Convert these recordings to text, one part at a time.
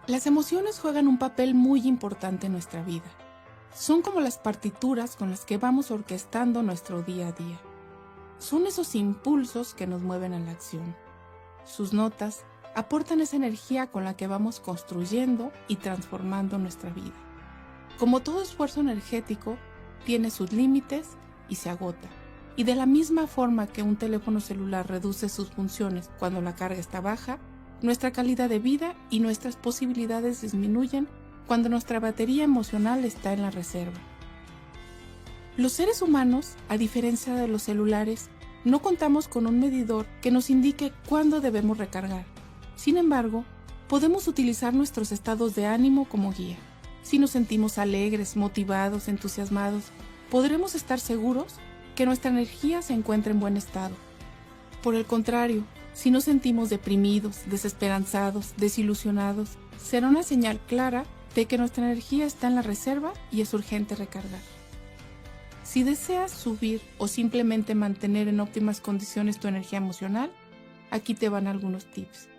Las emociones juegan un papel muy importante en nuestra vida. Son como las partituras con las que vamos orquestando nuestro día a día. Son esos impulsos que nos mueven a la acción. Sus notas aportan esa energía con la que vamos construyendo y transformando nuestra vida. Como todo esfuerzo energético, tiene sus límites y se agota. Y de la misma forma que un teléfono celular reduce sus funciones cuando la carga está baja, nuestra calidad de vida y nuestras posibilidades disminuyen cuando nuestra batería emocional está en la reserva. Los seres humanos, a diferencia de los celulares, no contamos con un medidor que nos indique cuándo debemos recargar. Sin embargo, podemos utilizar nuestros estados de ánimo como guía. Si nos sentimos alegres, motivados, entusiasmados, podremos estar seguros que nuestra energía se encuentra en buen estado. Por el contrario, si nos sentimos deprimidos, desesperanzados, desilusionados, será una señal clara de que nuestra energía está en la reserva y es urgente recargar. Si deseas subir o simplemente mantener en óptimas condiciones tu energía emocional, aquí te van algunos tips.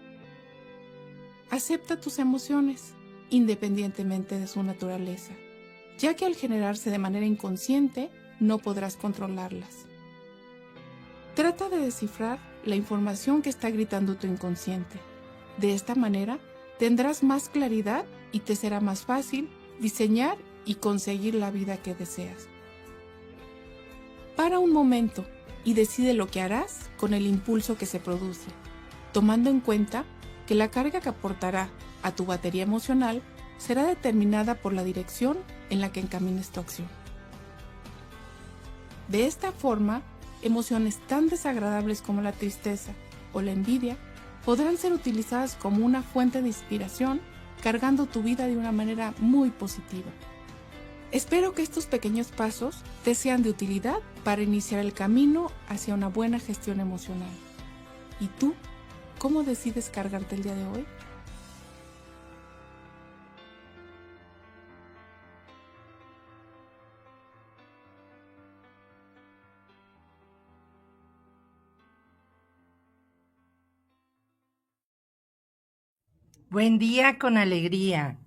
Acepta tus emociones, independientemente de su naturaleza, ya que al generarse de manera inconsciente, no podrás controlarlas. Trata de descifrar la información que está gritando tu inconsciente. De esta manera, tendrás más claridad y te será más fácil diseñar y conseguir la vida que deseas. Para un momento y decide lo que harás con el impulso que se produce, tomando en cuenta que la carga que aportará a tu batería emocional será determinada por la dirección en la que encamines tu acción. De esta forma, emociones tan desagradables como la tristeza o la envidia podrán ser utilizadas como una fuente de inspiración, cargando tu vida de una manera muy positiva. Espero que estos pequeños pasos te sean de utilidad para iniciar el camino hacia una buena gestión emocional. ¿Y tú? ¿Cómo decides cargarte el día de hoy? Buen día con alegría.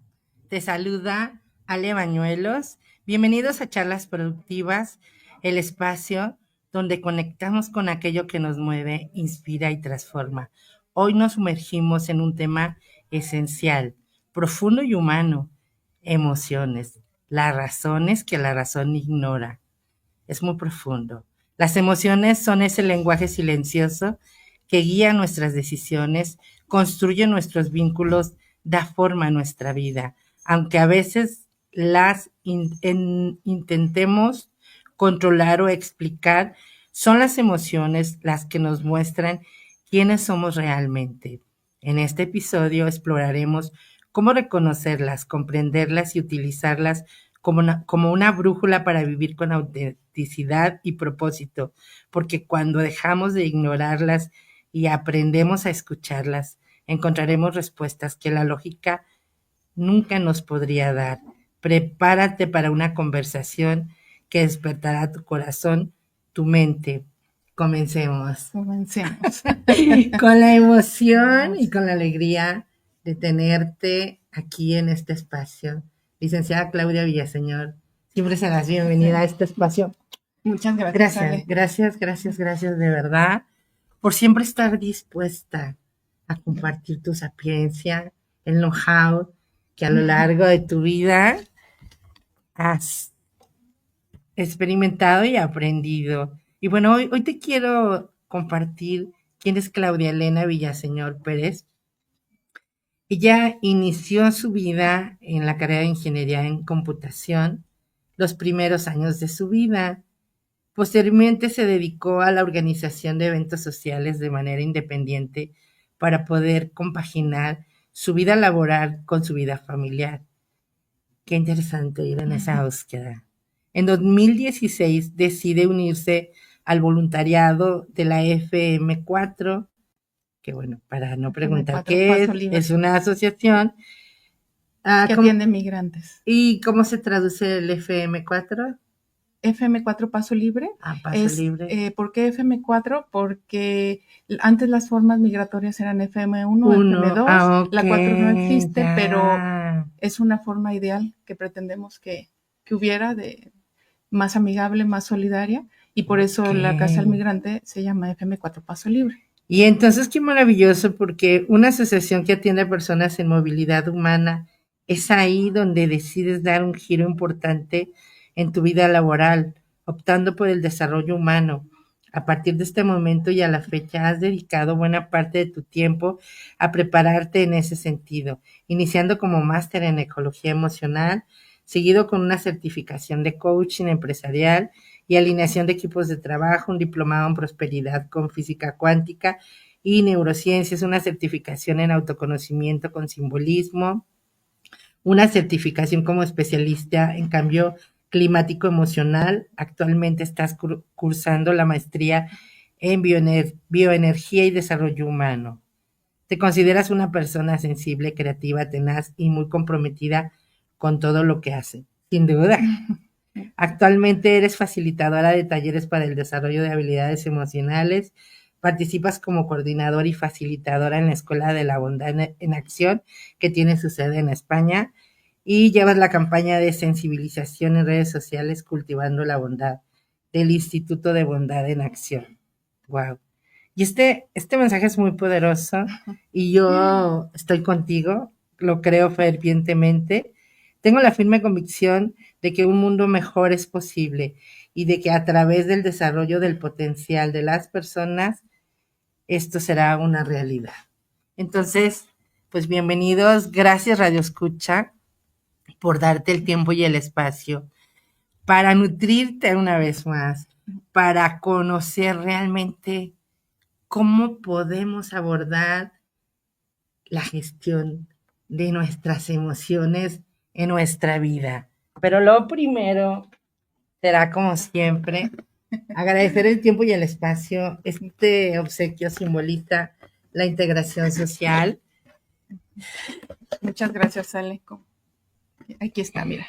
Te saluda Ale Bañuelos. Bienvenidos a Charlas Productivas, el espacio donde conectamos con aquello que nos mueve, inspira y transforma. Hoy nos sumergimos en un tema esencial, profundo y humano: emociones, las razones que la razón ignora. Es muy profundo. Las emociones son ese lenguaje silencioso que guía nuestras decisiones, construye nuestros vínculos, da forma a nuestra vida, aunque a veces las intentemos controlar o explicar. Son las emociones las que nos muestran quiénes somos realmente. En este episodio exploraremos cómo reconocerlas, comprenderlas y utilizarlas como una brújula para vivir con autenticidad y propósito, porque cuando dejamos de ignorarlas y aprendemos a escucharlas, encontraremos respuestas que la lógica nunca nos podría dar. Prepárate para una conversación que despertará tu corazón, tu mente. Comencemos. Comencemos. Con la emoción y con la alegría de tenerte aquí en este espacio. Licenciada Claudia Villaseñor, siempre serás bienvenida a este espacio. Muchas gracias, Gracias, Ale. gracias de verdad por siempre estar dispuesta a compartir tu sapiencia, el know-how que a lo largo de tu vida has experimentado y aprendido. Y bueno, hoy te quiero compartir quién es Claudia Elena Villaseñor Pérez. Ella inició su vida en la carrera de Ingeniería en Computación, los primeros años de su vida. Posteriormente se dedicó a la organización de eventos sociales de manera independiente para poder compaginar su vida laboral con su vida familiar. Qué interesante ir en esa búsqueda. En 2016 decide unirse al voluntariado de la FM4, que bueno, para no preguntar qué es una asociación que atiende migrantes. ¿Y cómo se traduce el FM4? FM4 Paso Libre. Paso Libre. ¿Por qué FM4? Porque antes las formas migratorias eran FM1, FM2, la 4 no existe, ya. Pero es una forma ideal que pretendemos que hubiera, de más amigable, más solidaria, y por eso la Casa del Migrante se llama FM4 Paso Libre. Y entonces qué maravilloso, porque una asociación que atiende a personas en movilidad humana es ahí donde decides dar un giro importante en tu vida laboral, optando por el desarrollo humano. A partir de este momento y a la fecha has dedicado buena parte de tu tiempo a prepararte en ese sentido, iniciando como máster en ecología emocional, seguido con una certificación de coaching empresarial y alineación de equipos de trabajo, un diplomado en prosperidad con física cuántica y neurociencias, una certificación en autoconocimiento con simbolismo, una certificación como especialista en cambio climático emocional. Actualmente estás cursando la maestría en bioenergía y desarrollo humano. Te consideras una persona sensible, creativa, tenaz y muy comprometida con todo lo que hace, sin duda. Actualmente eres facilitadora de talleres para el desarrollo de habilidades emocionales, participas como coordinadora y facilitadora en la Escuela de la Bondad en Acción, que tiene su sede en España, y llevas la campaña de sensibilización en redes sociales Cultivando la Bondad, del Instituto de Bondad en Acción. Wow. Y este mensaje es muy poderoso y yo estoy contigo, lo creo fervientemente. Tengo la firme convicción de que un mundo mejor es posible y de que a través del desarrollo del potencial de las personas, esto será una realidad. Entonces, pues bienvenidos, gracias Radio Escucha por darte el tiempo y el espacio para nutrirte una vez más, para conocer realmente cómo podemos abordar la gestión de nuestras emociones en nuestra vida. Pero lo primero será, como siempre, agradecer el tiempo y el espacio. Este obsequio simboliza la integración social. Muchas gracias, Ale. Aquí está, mira.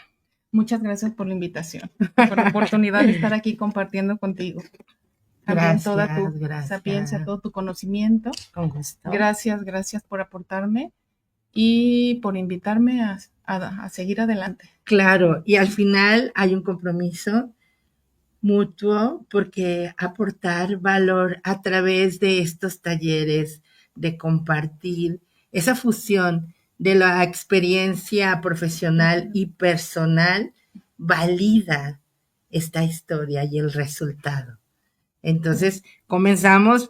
Muchas gracias por la invitación, por la oportunidad de estar aquí compartiendo contigo. También gracias, toda tu sapiencia, todo tu conocimiento. Con gusto. Gracias por aportarme y por invitarme a seguir adelante. Claro, y al final hay un compromiso mutuo, porque aportar valor a través de estos talleres, de compartir esa fusión de la experiencia profesional y personal, valida esta historia y el resultado. Entonces, comenzamos.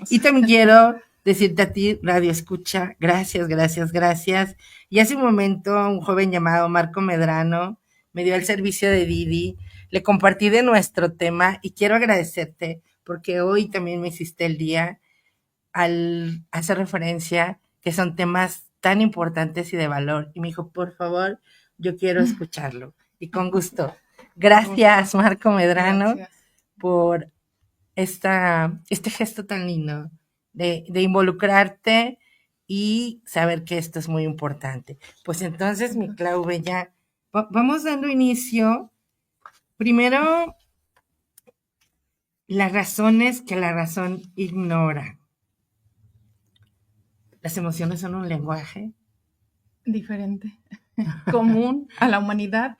Y también quiero decirte a ti, Radio Escucha, gracias. Y hace un momento un joven llamado Marco Medrano me dio el servicio de Didi, le compartí de nuestro tema y quiero agradecerte porque hoy también me hiciste el día al hacer referencia que son temas tan importantes y de valor. Y me dijo, por favor, yo quiero escucharlo. Y con gusto. Gracias, Marco Medrano, por este gesto tan lindo de involucrarte y saber que esto es muy importante. Pues entonces, mi Clau Bella, vamos dando inicio. Primero, las razones que la razón ignora. Las emociones son un lenguaje diferente, común a la humanidad,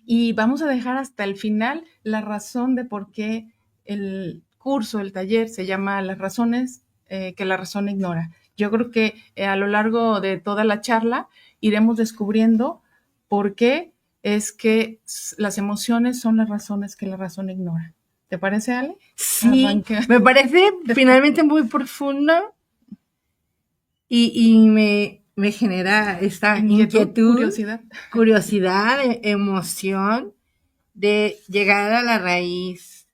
y vamos a dejar hasta el final la razón de por qué el curso, el taller, se llama Las razones que la razón ignora. Yo creo que a lo largo de toda la charla iremos descubriendo por qué es que las emociones son las razones que la razón ignora. ¿Te parece, Ale? Sí, me parece finalmente muy profundo y me genera esta inquietud, curiosidad, emoción de llegar a la raíz,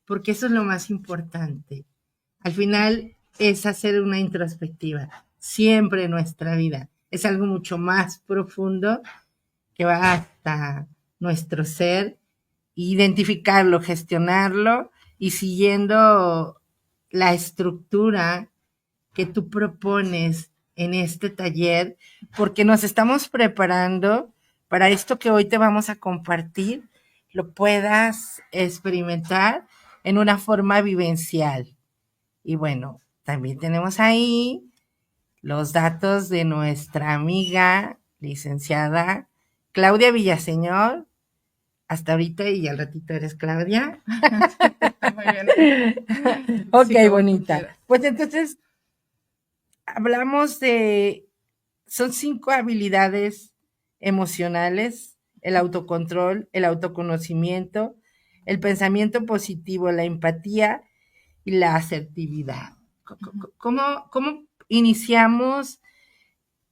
porque eso es lo más importante. Al final es hacer una introspectiva, siempre en nuestra vida. Es algo mucho más profundo que va hasta nuestro ser, identificarlo, gestionarlo y siguiendo la estructura que tú propones en este taller, porque nos estamos preparando para esto que hoy te vamos a compartir. lo puedas experimentar en una forma vivencial. Y bueno, también tenemos ahí los datos de nuestra amiga licenciada Claudia Villaseñor. Hasta ahorita y al ratito eres Claudia. Muy bien. Ok, Sí, como tú bonita. quieras. Pues entonces hablamos son 5 habilidades emocionales: el autocontrol, el autoconocimiento, el pensamiento positivo, la empatía y la asertividad. ¿Cómo iniciamos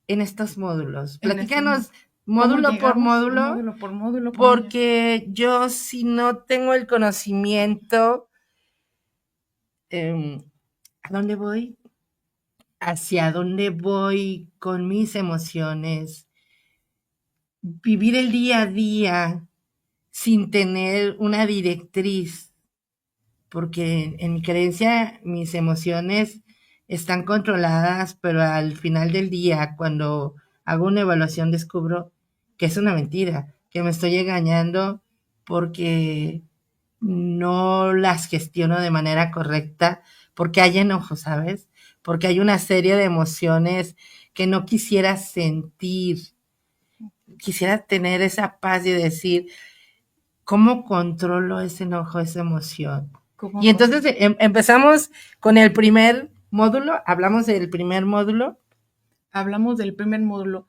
en estos módulos? En este Platícanos ¿Cómo módulo por llegamos módulo, módulo por módulo? porque yo, si no tengo el conocimiento, ¿a dónde voy? ¿Hacia dónde voy con mis emociones? Vivir el día a día sin tener una directriz, porque en mi creencia mis emociones están controladas, pero al final del día, cuando hago una evaluación, descubro que es una mentira, que me estoy engañando porque no las gestiono de manera correcta, porque hay enojo, ¿sabes? Porque hay una serie de emociones que no quisiera sentir. Quisiera tener esa paz y decir, ¿cómo controlo ese enojo, esa emoción? Y entonces empezamos con el primer módulo, hablamos del primer módulo. Hablamos del primer módulo.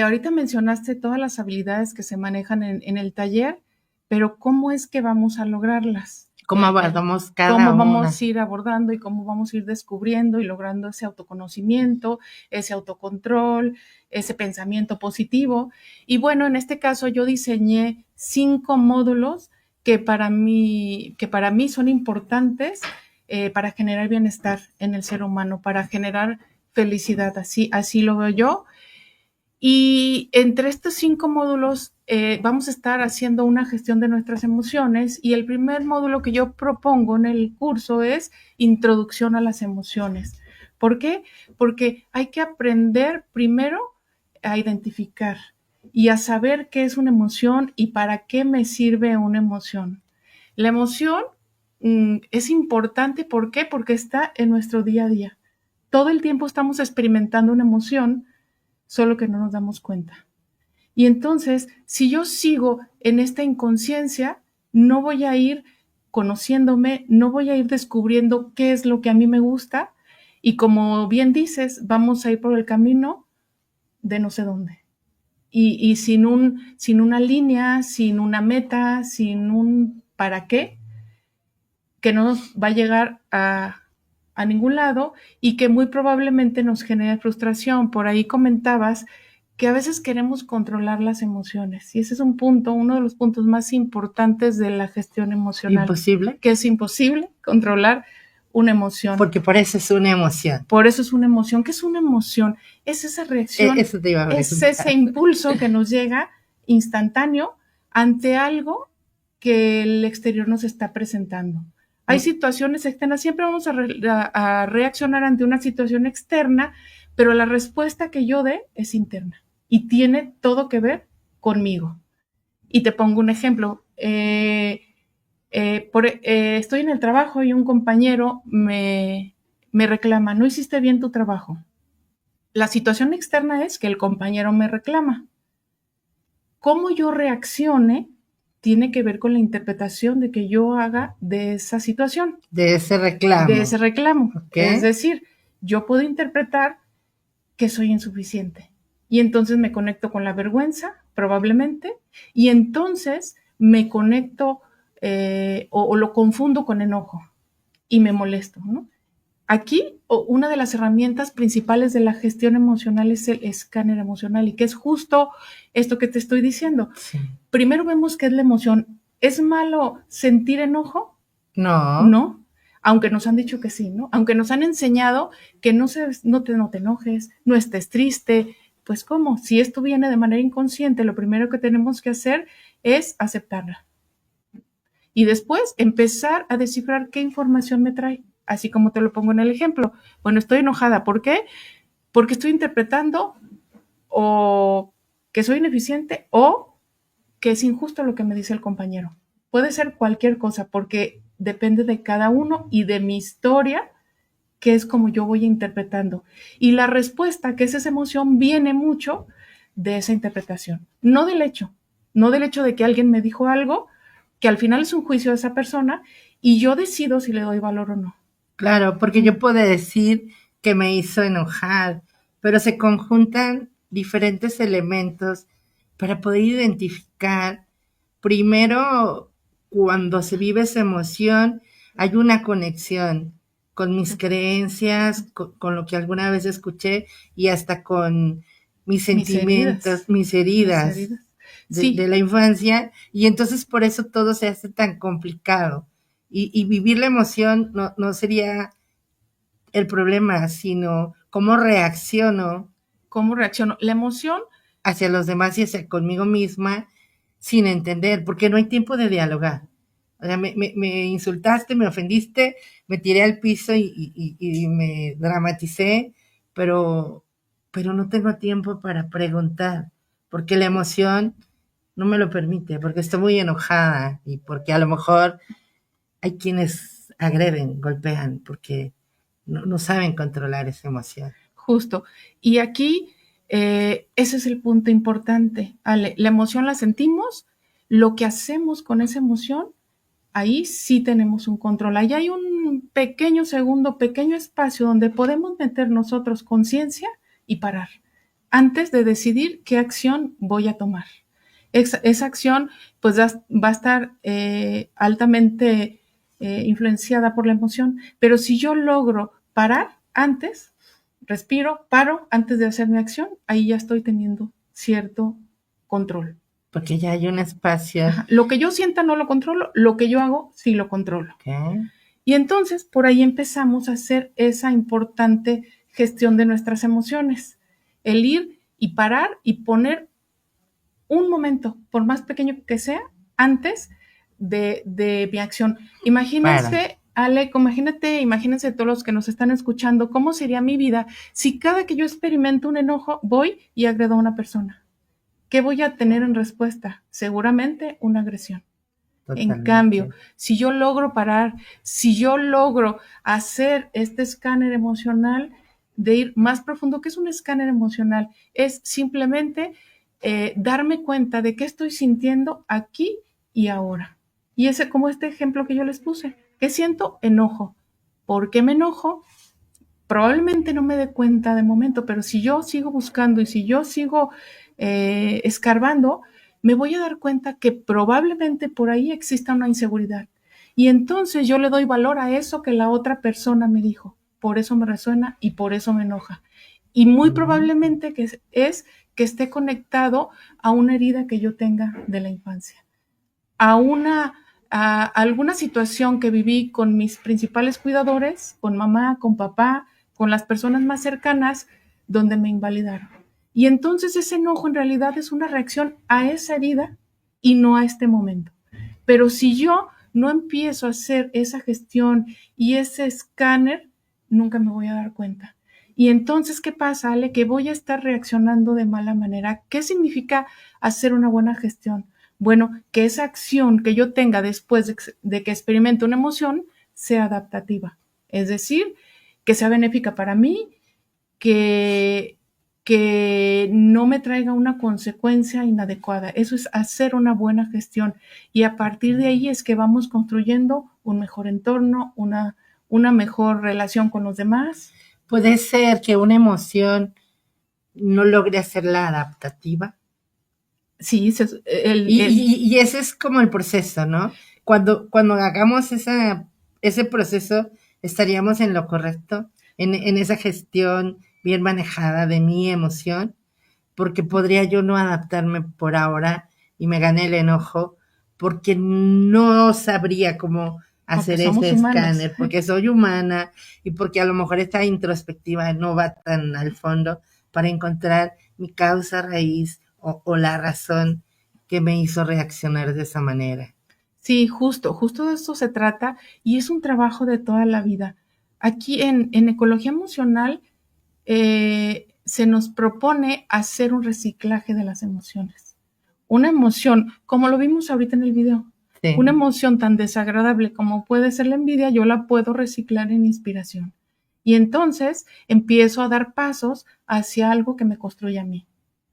Ahorita mencionaste todas las habilidades que se manejan en el taller, pero ¿cómo es que vamos a lograrlas? ¿Cómo abordamos cada ¿Cómo una? vamos a ir abordando y cómo vamos a ir descubriendo y logrando ese autoconocimiento, ese autocontrol, ese pensamiento positivo? Y bueno, en este caso yo diseñé 5 módulos que para mí son importantes para generar bienestar en el ser humano, para generar felicidad, así lo veo yo. Y entre estos 5 módulos vamos a estar haciendo una gestión de nuestras emociones y el primer módulo que yo propongo en el curso es introducción a las emociones. ¿Por qué? Porque hay que aprender primero a identificar y a saber qué es una emoción y para qué me sirve una emoción. La emoción es importante, ¿por qué? Porque está en nuestro día a día. Todo el tiempo estamos experimentando una emoción, solo que no nos damos cuenta. Y entonces, si yo sigo en esta inconsciencia, no voy a ir conociéndome, no voy a ir descubriendo qué es lo que a mí me gusta y como bien dices, vamos a ir por el camino de no sé dónde. Y sin una línea, sin una meta, sin un para qué, que no nos va a llegar a ningún lado y que muy probablemente nos genere frustración. Por ahí comentabas que a veces queremos controlar las emociones y ese es uno de los puntos más importantes de la gestión emocional. Imposible. Que es imposible controlar una emoción. Porque por eso es una emoción. Por eso es una emoción. ¿Qué es una emoción? Es esa reacción, eso te iba a es ese impulso que nos llega instantáneo ante algo que el exterior nos está presentando. Hay situaciones externas, siempre vamos a reaccionar ante una situación externa, pero la respuesta que yo dé es interna y tiene todo que ver conmigo. Y te pongo un ejemplo. Estoy en el trabajo y un compañero me reclama, no hiciste bien tu trabajo. La situación externa es que el compañero me reclama. Cómo yo reaccione tiene que ver con la interpretación de que yo haga de esa situación. De ese reclamo. De ese reclamo. Okay. Es decir, yo puedo interpretar que soy insuficiente. Y entonces me conecto con la vergüenza, probablemente, y entonces me conecto o lo confundo con enojo y me molesto, ¿no? Aquí, una de las herramientas principales de la gestión emocional es el escáner emocional y que es justo esto que te estoy diciendo. Sí. Primero vemos qué es la emoción. ¿Es malo sentir enojo? No. No, aunque nos han dicho que sí, ¿no? Aunque nos han enseñado que no te enojes, no estés triste. Pues ¿cómo? Si esto viene de manera inconsciente, lo primero que tenemos que hacer es aceptarla. Y después empezar a descifrar qué información me trae, así como te lo pongo en el ejemplo. Bueno, estoy enojada. ¿Por qué? Porque estoy interpretando o que soy ineficiente o que es injusto lo que me dice el compañero. puede ser cualquier cosa, porque depende de cada uno y de mi historia, que es como yo voy interpretando. Y la respuesta, que es esa emoción, viene mucho de esa interpretación, no del hecho, no del hecho de que alguien me dijo algo, que al final es un juicio de esa persona, y yo decido si le doy valor o no. Claro, porque yo puedo decir que me hizo enojar, pero se conjuntan diferentes elementos para poder identificar. Primero, cuando se vive esa emoción, hay una conexión con mis creencias, con lo que alguna vez escuché y hasta con mis sentimientos, mis heridas Sí, de la infancia. Y entonces por eso todo se hace tan complicado. Y vivir la emoción no sería el problema, sino cómo reacciono ¿cómo reacciono? La emoción, hacia los demás y hacia conmigo misma sin entender, porque no hay tiempo de dialogar. O sea, me insultaste, me ofendiste, me tiré al piso y me dramaticé, pero, pero no tengo tiempo para preguntar, porque la emoción no me lo permite, porque estoy muy enojada y porque a lo mejor hay quienes agreden, golpean, porque no saben controlar esa emoción. justo. Y aquí, ese es el punto importante, Ale. La emoción la sentimos, lo que hacemos con esa emoción, ahí sí tenemos un control. Ahí hay un pequeño segundo, pequeño espacio donde podemos meter nosotros conciencia y parar antes de decidir qué acción voy a tomar. Esa acción pues va a estar altamente influenciada por la emoción, pero si yo logro parar antes, respiro, paro antes de hacer mi acción, ahí ya estoy teniendo cierto control. Porque ya hay un espacio. Ajá. Lo que yo sienta no lo controlo, lo que yo hago sí lo controlo. Okay. Y entonces por ahí empezamos a hacer esa importante gestión de nuestras emociones, el ir y parar y poner un momento, por más pequeño que sea, antes de mi acción. Imagínense, Ale, imagínense todos los que nos están escuchando, cómo sería mi vida si cada que yo experimento un enojo voy y agredo a una persona. ¿Qué voy a tener en respuesta? Seguramente una agresión. Totalmente. En cambio, si yo logro parar, si yo logro hacer este escáner emocional, de ir más profundo, ¿qué es un escáner emocional? Es simplemente darme cuenta de qué estoy sintiendo aquí y ahora. Y ese, como este ejemplo que yo les puse, ¿qué siento? Enojo. ¿Por qué me enojo? Probablemente no me dé cuenta de momento, pero si yo sigo buscando y si yo sigo escarbando, me voy a dar cuenta que probablemente por ahí exista una inseguridad. Y entonces yo le doy valor a eso que la otra persona me dijo. Por eso me resuena y por eso me enoja. Y muy probablemente que es que esté conectado a una herida que yo tenga de la infancia, a alguna situación que viví con mis principales cuidadores, con mamá, con papá, con las personas más cercanas, donde me invalidaron. Y entonces ese enojo en realidad es una reacción a esa herida y no a este momento. Pero si yo no empiezo a hacer esa gestión y ese escáner, nunca me voy a dar cuenta. Y entonces, ¿qué pasa, Ale? Que voy a estar reaccionando de mala manera. ¿Qué significa hacer una buena gestión? Bueno, que esa acción que yo tenga después de que experimente una emoción sea adaptativa. Es decir, que sea benéfica para mí, que, que no me traiga una consecuencia inadecuada. Eso es hacer una buena gestión. Y a partir de ahí es que vamos construyendo un mejor entorno, una mejor relación con los demás. Puede ser que una emoción no logre hacerla adaptativa. Sí, y ese es como el proceso, ¿no? Cuando hagamos ese proceso, estaríamos en lo correcto, en esa gestión bien manejada de mi emoción, porque podría yo no adaptarme por ahora y me gané el enojo, porque no sabría cómo hacer ese escáner, porque soy humana y porque a lo mejor esta introspectiva no va tan al fondo para encontrar mi causa raíz o la razón que me hizo reaccionar de esa manera. Sí, justo de esto se trata y es un trabajo de toda la vida. Aquí en ecología emocional se nos propone hacer un reciclaje de las emociones. Una emoción, como lo vimos ahorita en el video, Sí. Una emoción tan desagradable como puede ser la envidia, yo la puedo reciclar en inspiración. Y entonces empiezo a dar pasos hacia algo que me construye a mí,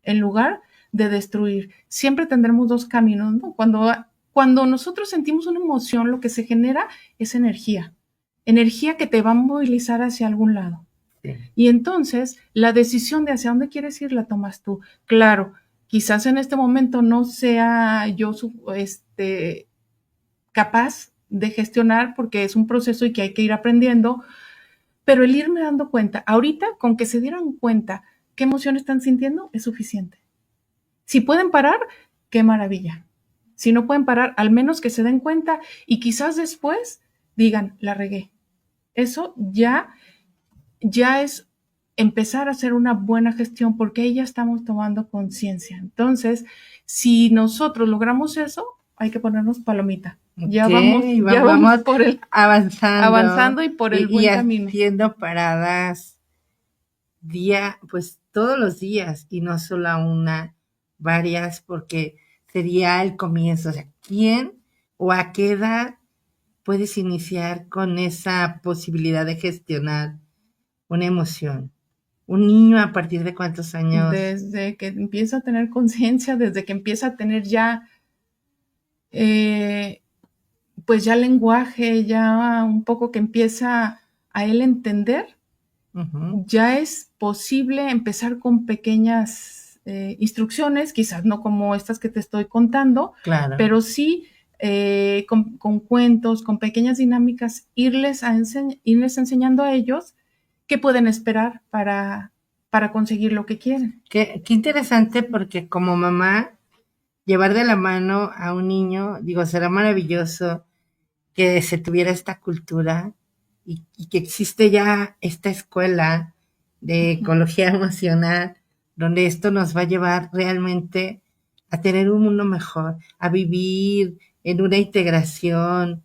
en lugar de destruir. Siempre tendremos dos caminos, ¿no? Cuando nosotros sentimos una emoción, lo que se genera es energía, energía que te va a movilizar hacia algún lado. Sí. Y entonces la decisión de hacia dónde quieres ir la tomas tú. Claro, quizás en este momento no sea yo capaz de gestionar porque es un proceso y que hay que ir aprendiendo, pero el irme dando cuenta, ahorita con que se dieran cuenta qué emoción están sintiendo es suficiente. Si pueden parar, qué maravilla. Si no pueden parar, al menos que se den cuenta y quizás después digan, la regué. Eso ya es empezar a hacer una buena gestión porque ahí ya estamos tomando conciencia. Entonces, si nosotros logramos eso, hay que ponernos palomita. Ya vamos por el avanzando y por el buen camino. Haciendo paradas pues todos los días y no solo una, varias, porque sería el comienzo. O sea, ¿quién o a qué edad puedes iniciar con esa posibilidad de gestionar una emoción? ¿Un niño a partir de cuántos años? Desde que empieza a tener conciencia, desde que empieza a tener ya, pues ya lenguaje, ya un poco que empieza a él entender, ya es posible empezar con pequeñas instrucciones, quizás no como estas que te estoy contando, claro, pero sí con cuentos, con pequeñas dinámicas, irles enseñando a ellos qué pueden esperar para conseguir lo que quieren. Qué interesante, porque como mamá, llevar de la mano a un niño, digo, será maravilloso que se tuviera esta cultura y que existe ya esta escuela de ecología emocional, donde esto nos va a llevar realmente a tener un mundo mejor, a vivir en una integración,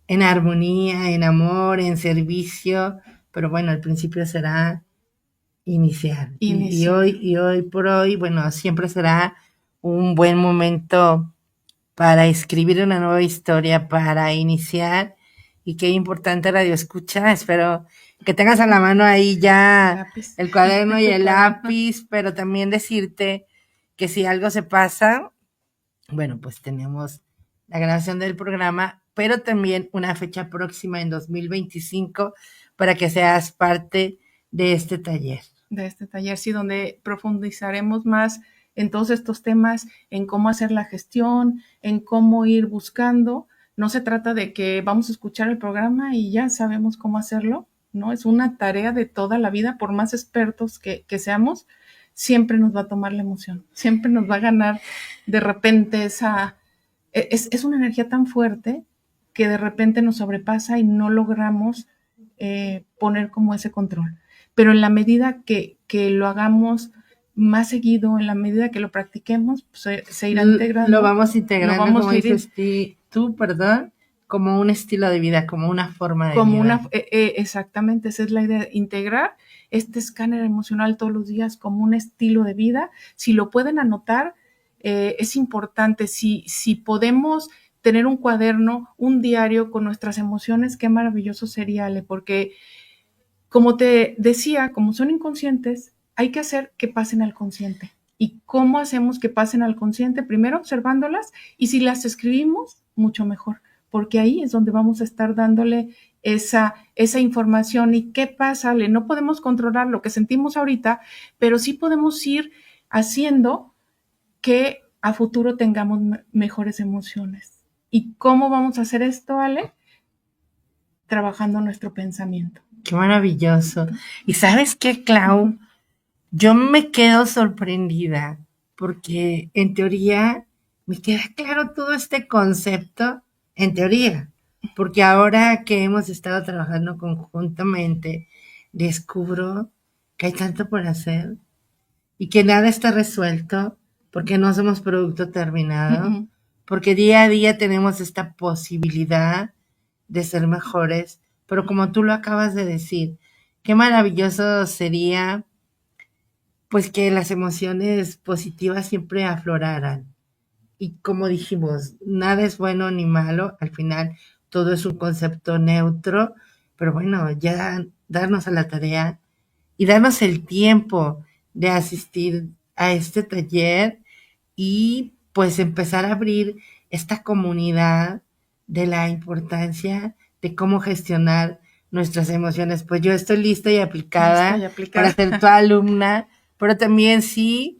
en armonía, en amor, en servicio, pero bueno, al principio será iniciar. Y hoy por hoy, bueno, siempre será un buen momento para escribir una nueva historia, para iniciar. Y qué importante Radio Escucha. Espero que tengas a la mano ahí ya el cuaderno y el lápiz, pero también decirte que si algo se pasa, bueno, pues tenemos la grabación del programa, pero también una fecha próxima en 2025 para que seas parte de este taller. Sí, donde profundizaremos más en todos estos temas, en cómo hacer la gestión, en cómo ir buscando. No se trata de que vamos a escuchar el programa y ya sabemos cómo hacerlo, ¿no? Es una tarea de toda la vida, por más expertos que seamos, siempre nos va a tomar la emoción, siempre nos va a ganar de repente es una energía tan fuerte que de repente nos sobrepasa y no logramos poner como ese control. Pero en la medida que lo hagamos más seguido, en la medida que lo practiquemos, pues se irá integrando. Lo vamos integrando, como dices tú, como un estilo de vida, como una forma de vida. Exactamente, esa es la idea, integrar este escáner emocional todos los días como un estilo de vida. Si lo pueden anotar, es importante. Si podemos tener un cuaderno, un diario con nuestras emociones, qué maravilloso sería, Ale, porque como te decía, como son inconscientes, hay que hacer que pasen al consciente. ¿Y cómo hacemos que pasen al consciente? Primero observándolas, y si las escribimos, mucho mejor, porque ahí es donde vamos a estar dándole esa información. ¿Y qué pasa? No podemos controlar lo que sentimos ahorita, pero sí podemos ir haciendo que a futuro tengamos mejores emociones. ¿Y cómo vamos a hacer esto, Ale? Trabajando nuestro pensamiento. Qué maravilloso. ¿Y sabes qué, Clau? Yo me quedo sorprendida porque en teoría me queda claro todo este concepto, en teoría, porque ahora que hemos estado trabajando conjuntamente, descubro que hay tanto por hacer y que nada está resuelto porque no somos producto terminado, porque día a día tenemos esta posibilidad de ser mejores, pero como tú lo acabas de decir, qué maravilloso sería pues que las emociones positivas siempre afloraran y como dijimos, nada es bueno ni malo, al final todo es un concepto neutro, pero bueno, ya darnos a la tarea y darnos el tiempo de asistir a este taller y pues empezar a abrir esta comunidad de la importancia de cómo gestionar nuestras emociones. Pues yo estoy lista y aplicada, para ser tu alumna, pero también sí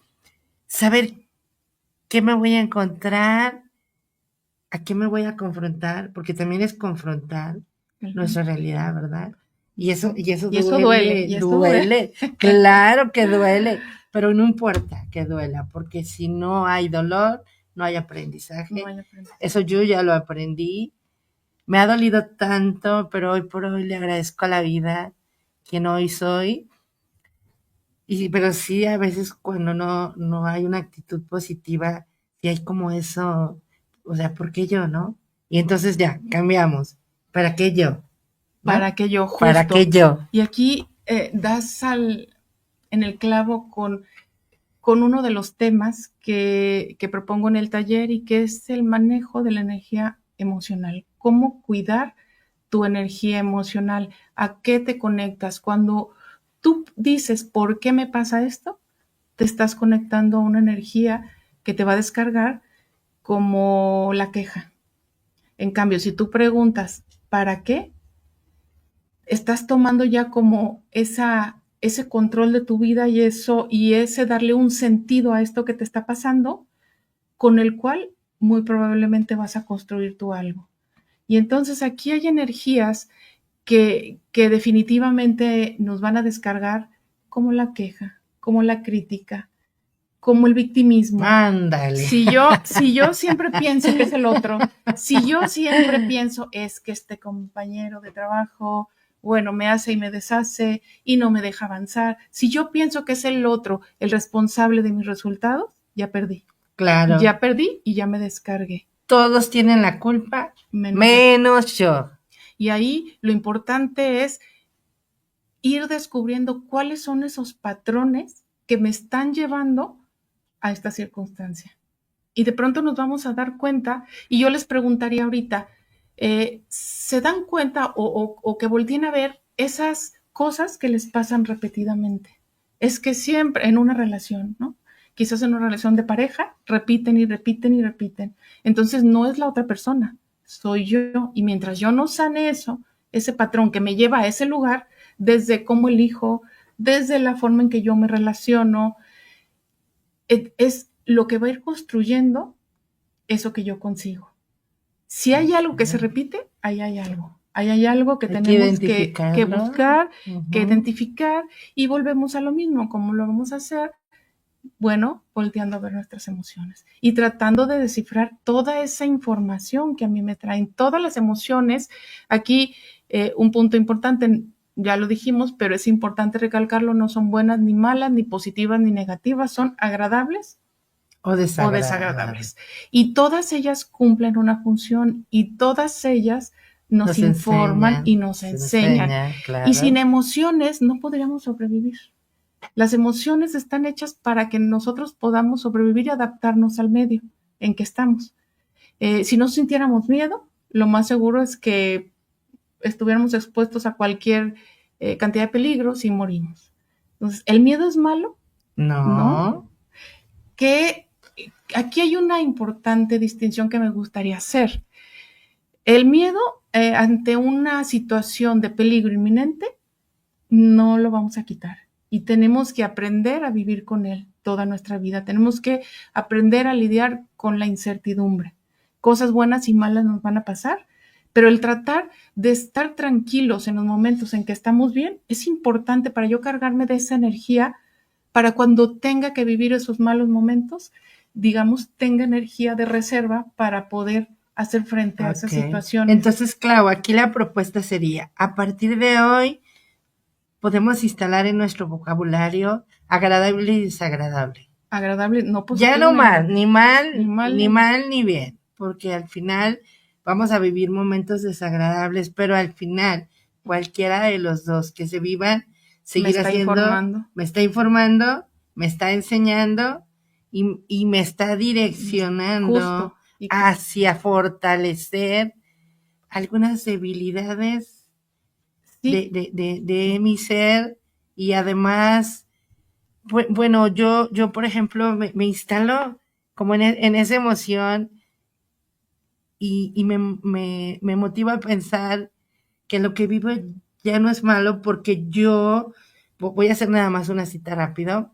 saber qué me voy a encontrar, a qué me voy a confrontar, porque también es confrontar nuestra realidad, ¿verdad? Y eso duele, claro que duele, pero no importa que duela, porque si no hay dolor, no hay aprendizaje. No hay aprendizaje. Eso yo ya lo aprendí. Me ha dolido tanto, pero hoy por hoy le agradezco a la vida quien hoy soy. Pero sí, a veces cuando no hay una actitud positiva, sí hay como eso, o sea, ¿por qué yo, no? Y entonces ya, cambiamos. ¿Para qué yo? ¿No? Para que yo, justo. ¿Para qué yo? Y aquí das en el clavo con uno de los temas que propongo en el taller y que es el manejo de la energía emocional. Cómo cuidar tu energía emocional. ¿A qué te conectas? Cuando tú dices, ¿por qué me pasa esto? Te estás conectando a una energía que te va a descargar como la queja. En cambio, si tú preguntas, ¿para qué? Estás tomando ya como ese control de tu vida y ese darle un sentido a esto que te está pasando, con el cual muy probablemente vas a construir tú algo. Y entonces aquí hay energías que definitivamente nos van a descargar como la queja, como la crítica, como el victimismo. Ándale. Si yo siempre pienso que es el otro, si yo siempre pienso es que este compañero de trabajo, bueno, me hace y me deshace y no me deja avanzar, si yo pienso que es el otro el responsable de mis resultados, ya perdí. Claro. Ya perdí y ya me descargué. Todos tienen la culpa, menos yo. Y ahí lo importante es ir descubriendo cuáles son esos patrones que me están llevando a esta circunstancia. Y de pronto nos vamos a dar cuenta, y yo les preguntaría ahorita, ¿se dan cuenta o que volteen a ver esas cosas que les pasan repetidamente? Es que siempre en una relación, ¿no? Quizás en una relación de pareja, repiten y repiten y repiten. Entonces no es la otra persona, soy yo. Y mientras yo no sane eso, ese patrón que me lleva a ese lugar, desde cómo elijo, desde la forma en que yo me relaciono, es lo que va a ir construyendo eso que yo consigo. Si hay algo que se repite, ahí hay algo. Ahí hay algo que tenemos que buscar, que identificar, y volvemos a lo mismo. ¿Cómo lo vamos a hacer? Bueno, volteando a ver nuestras emociones y tratando de descifrar toda esa información que a mí me traen, todas las emociones. Aquí un punto importante, ya lo dijimos, pero es importante recalcarlo, no son buenas ni malas, ni positivas ni negativas, son agradables o desagradables. Y todas ellas cumplen una función y todas ellas nos informan y nos enseñan. Claro. Y sin emociones no podríamos sobrevivir. Las emociones están hechas para que nosotros podamos sobrevivir y adaptarnos al medio en que estamos. Si no sintiéramos miedo, lo más seguro es que estuviéramos expuestos a cualquier cantidad de peligros y morimos. Entonces, ¿el miedo es malo? No. Que aquí hay una importante distinción que me gustaría hacer. El miedo ante una situación de peligro inminente no lo vamos a quitar y tenemos que aprender a vivir con él toda nuestra vida. Tenemos que aprender a lidiar con la incertidumbre. Cosas buenas y malas nos van a pasar, pero el tratar de estar tranquilos en los momentos en que estamos bien es importante para yo cargarme de esa energía para cuando tenga que vivir esos malos momentos, digamos, tenga energía de reserva para poder hacer frente a esa situación. Entonces, claro, aquí la propuesta sería, a partir de hoy, podemos instalar en nuestro vocabulario agradable y desagradable. Agradable, no positivo. Ya no más, ni mal ni bien, porque al final vamos a vivir momentos desagradables, pero al final, cualquiera de los dos que se vivan, seguir haciendo, me está informando, me está enseñando y me está direccionando Justo. hacia fortalecer algunas debilidades Sí. de mi ser, y además, bueno, yo por ejemplo, me instalo como en esa emoción, y me motiva a pensar que lo que vivo ya no es malo, porque yo voy a hacer nada más una cita rápido.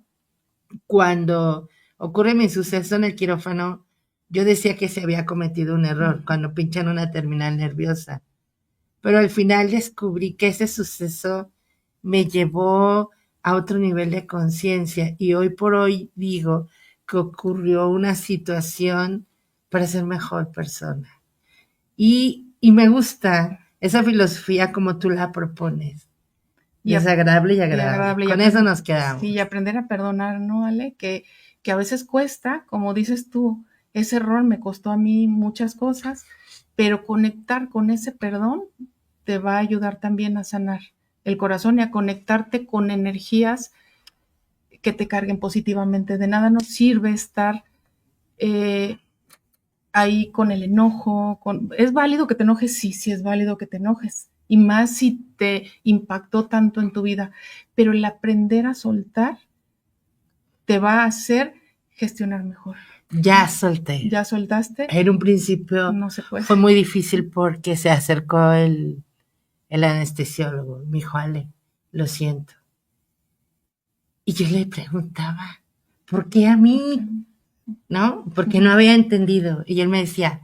Cuando ocurre mi suceso en el quirófano, yo decía que se había cometido un error cuando pinchan una terminal nerviosa, pero al final descubrí que ese suceso me llevó a otro nivel de conciencia, y hoy por hoy digo que ocurrió una situación para ser mejor persona. Y me gusta esa filosofía como tú la propones. Desagradable y agradable. Con eso nos quedamos. Sí, y aprender a perdonar, ¿no, Ale? Que a veces cuesta, como dices tú, ese error me costó a mí muchas cosas, pero conectar con ese perdón te va a ayudar también a sanar el corazón y a conectarte con energías que te carguen positivamente. De nada nos sirve estar ahí con el enojo. ¿Es válido que te enojes? Sí, sí es válido que te enojes. Y más si te impactó tanto en tu vida. Pero el aprender a soltar te va a hacer gestionar mejor. Ya solté. ¿Ya soltaste? En un principio no se puede. Fue muy difícil porque se acercó el anestesiólogo. Me dijo, Ale, lo siento. Y yo le preguntaba, ¿por qué a mí? ¿No? Porque no había entendido. Y él me decía,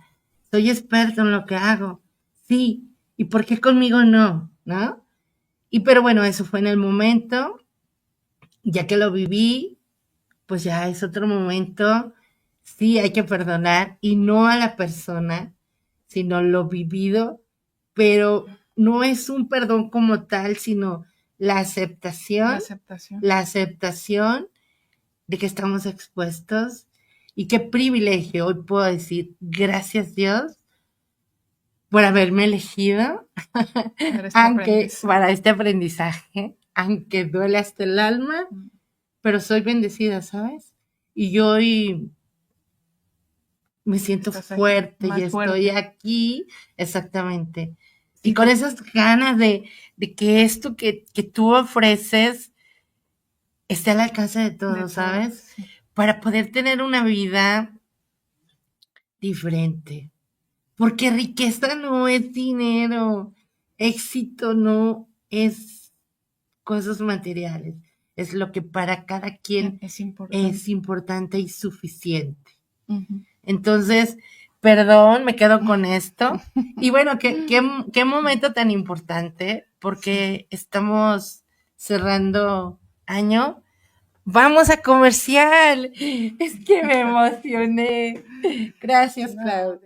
soy experto en lo que hago. Sí. ¿Y por qué conmigo no? ¿No? Y pero bueno, eso fue en el momento. Ya que lo viví, pues ya es otro momento. Sí, hay que perdonar, y no a la persona, sino lo vivido, pero no es un perdón como tal, sino la aceptación, la aceptación de que estamos expuestos. Y qué privilegio, hoy puedo decir, gracias Dios por haberme elegido para este aprendizaje, aunque duele hasta el alma, pero soy bendecida, ¿sabes? Y yo hoy me siento fuerte y estoy aquí, exactamente. Sí, y con esas ganas de que esto que tú ofreces esté al alcance de todos, ¿sabes? Sí. Para poder tener una vida diferente. Porque riqueza no es dinero, éxito no es cosas materiales, es lo que para cada quien es importante y suficiente. Entonces, perdón, me quedo con esto. Y bueno, qué momento tan importante, porque estamos cerrando año. Vamos a comercial. Es que me emocioné. Gracias, Clau.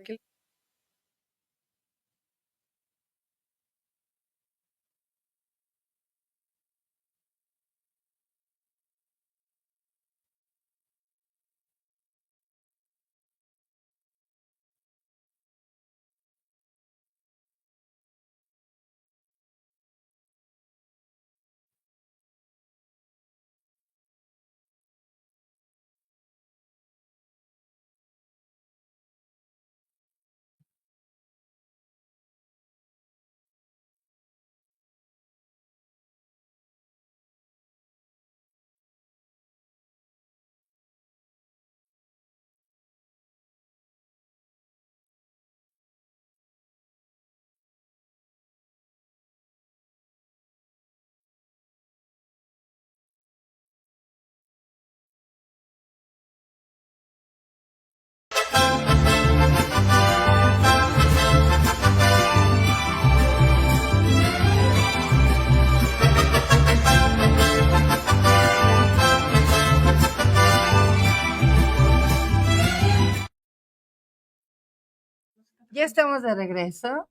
Ya estamos de regreso.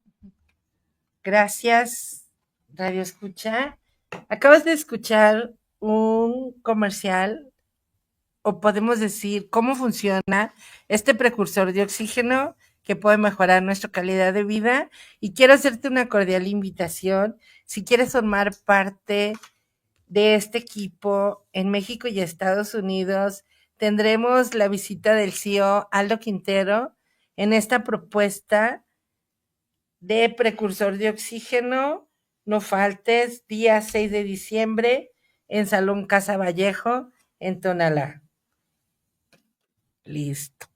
Gracias, Radio Escucha. Acabas de escuchar un comercial, o podemos decir cómo funciona este precursor de oxígeno que puede mejorar nuestra calidad de vida. Y quiero hacerte una cordial invitación. Si quieres formar parte de este equipo en México y Estados Unidos, tendremos la visita del CEO Aldo Quintero en esta propuesta de precursor de oxígeno. No faltes, día 6 de diciembre, en Salón Casa Vallejo, en Tonalá. Listo.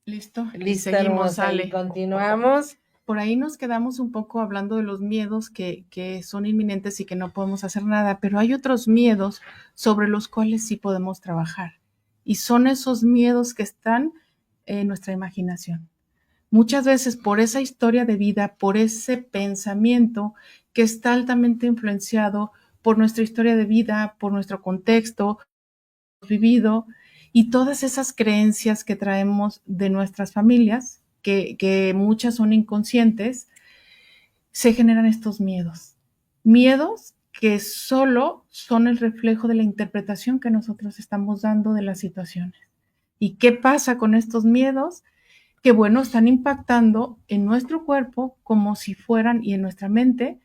Listo. Listo, Seguimos, hermosa, Ale. y continuamos. Por ahí nos quedamos un poco hablando de los miedos que son inminentes y que no podemos hacer nada, pero hay otros miedos sobre los cuales sí podemos trabajar. Y son esos miedos que están en nuestra imaginación. Muchas veces por esa historia de vida, por ese pensamiento que está altamente influenciado por nuestra historia de vida, por nuestro contexto vivido y todas esas creencias que traemos de nuestras familias, que muchas son inconscientes, se generan estos miedos. Miedos que solo son el reflejo de la interpretación que nosotros estamos dando de las situaciones. ¿Y qué pasa con estos miedos? Que bueno, están impactando en nuestro cuerpo como si fueran, y en nuestra mente,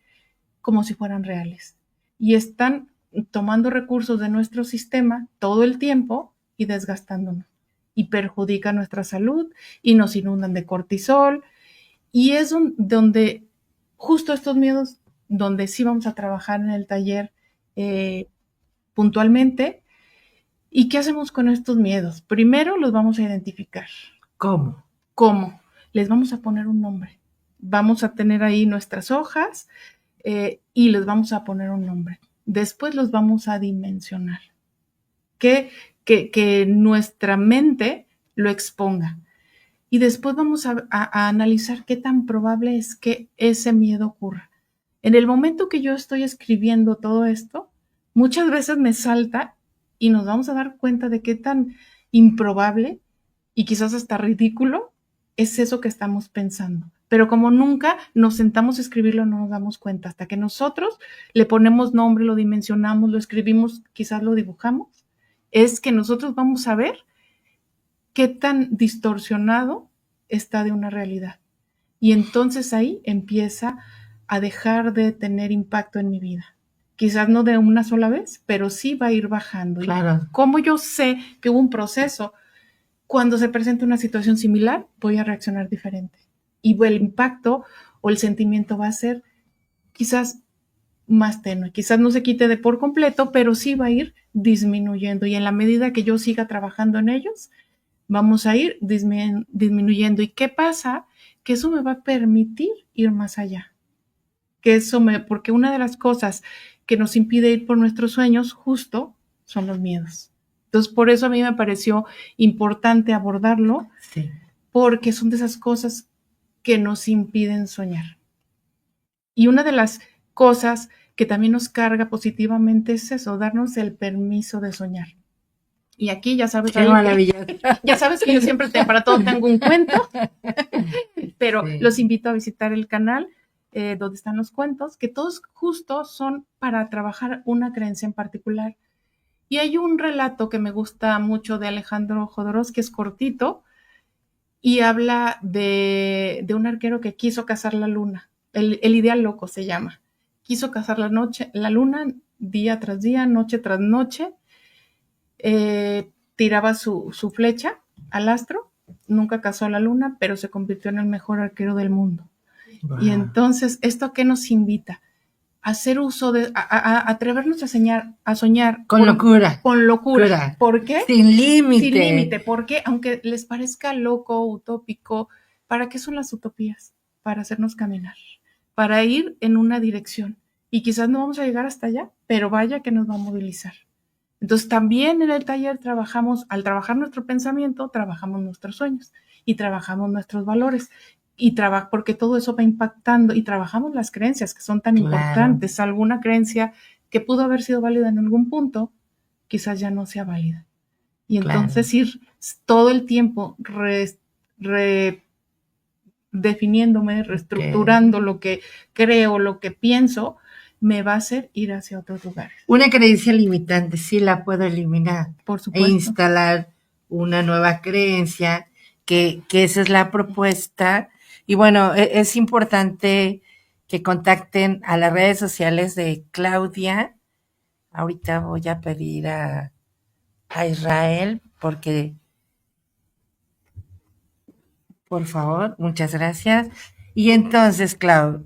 como si fueran reales. Y están tomando recursos de nuestro sistema todo el tiempo y desgastándonos. Y perjudican nuestra salud y nos inundan de cortisol. Y es donde justo estos miedos, donde sí vamos a trabajar en el taller puntualmente. ¿Y qué hacemos con estos miedos? Primero los vamos a identificar. ¿Cómo? ¿Cómo? Les vamos a poner un nombre. Vamos a tener ahí nuestras hojas y les vamos a poner un nombre. Después los vamos a dimensionar. Que nuestra mente lo exponga. Y después vamos a analizar qué tan probable es que ese miedo ocurra. En el momento que yo estoy escribiendo todo esto, muchas veces me salta y nos vamos a dar cuenta de qué tan improbable y quizás hasta ridículo es eso que estamos pensando. Pero como nunca nos sentamos a escribirlo, no nos damos cuenta. Hasta que nosotros le ponemos nombre, lo dimensionamos, lo escribimos, quizás lo dibujamos, es que nosotros vamos a ver qué tan distorsionado está de una realidad. Y entonces ahí empieza a dejar de tener impacto en mi vida. Quizás no de una sola vez, pero sí va a ir bajando. Claro. ¿Y cómo yo sé que hubo un proceso? Cuando se presenta una situación similar, voy a reaccionar diferente. Y el impacto o el sentimiento va a ser quizás más tenue. Quizás no se quite de por completo, pero sí va a ir disminuyendo. Y en la medida que yo siga trabajando en ellos, vamos a ir disminuyendo. ¿Y qué pasa? Que eso me va a permitir ir más allá. Porque una de las cosas que nos impide ir por nuestros sueños justo son los miedos. Entonces, por eso a mí me pareció importante abordarlo, Sí. Porque son de esas cosas que nos impiden soñar. Y una de las cosas que también nos carga positivamente es eso, darnos el permiso de soñar. Y aquí ya sabes, Qué maravilloso. Ya sabes que yo siempre para todo tengo un cuento, pero Sí. Los invito a visitar el canal donde están los cuentos, que todos justo son para trabajar una creencia en particular. Y hay un relato que me gusta mucho de Alejandro Jodorowsky, que es cortito, y habla de un arquero que quiso cazar la luna. El ideal loco se llama. Quiso cazar la luna día tras día, noche tras noche. Tiraba su flecha al astro, nunca cazó la luna, pero se convirtió en el mejor arquero del mundo. Wow. Y entonces, ¿esto a qué nos invita? A hacer uso a atrevernos a soñar con locura. Con locura. ¿Por qué? Sin límite. Sin límite. Porque aunque les parezca loco, utópico, ¿para qué son las utopías? Para hacernos caminar, para ir en una dirección. Y quizás no vamos a llegar hasta allá, pero vaya que nos va a movilizar. Entonces también en el taller al trabajar nuestro pensamiento, trabajamos nuestros sueños y trabajamos nuestros valores. Porque todo eso va impactando y trabajamos las creencias que son tan importantes. Alguna creencia que pudo haber sido válida en algún punto, quizás ya no sea válida. Y entonces ir todo el tiempo redefiniéndome, reestructurando lo que creo, lo que pienso, me va a hacer ir hacia otros lugares. Una creencia limitante sí la puedo eliminar. Por supuesto. E instalar una nueva creencia, que esa es la propuesta. Y bueno, es importante que contacten a las redes sociales de Claudia. Ahorita voy a pedir a a Israel, porque, por favor, muchas gracias. Y entonces, Clau,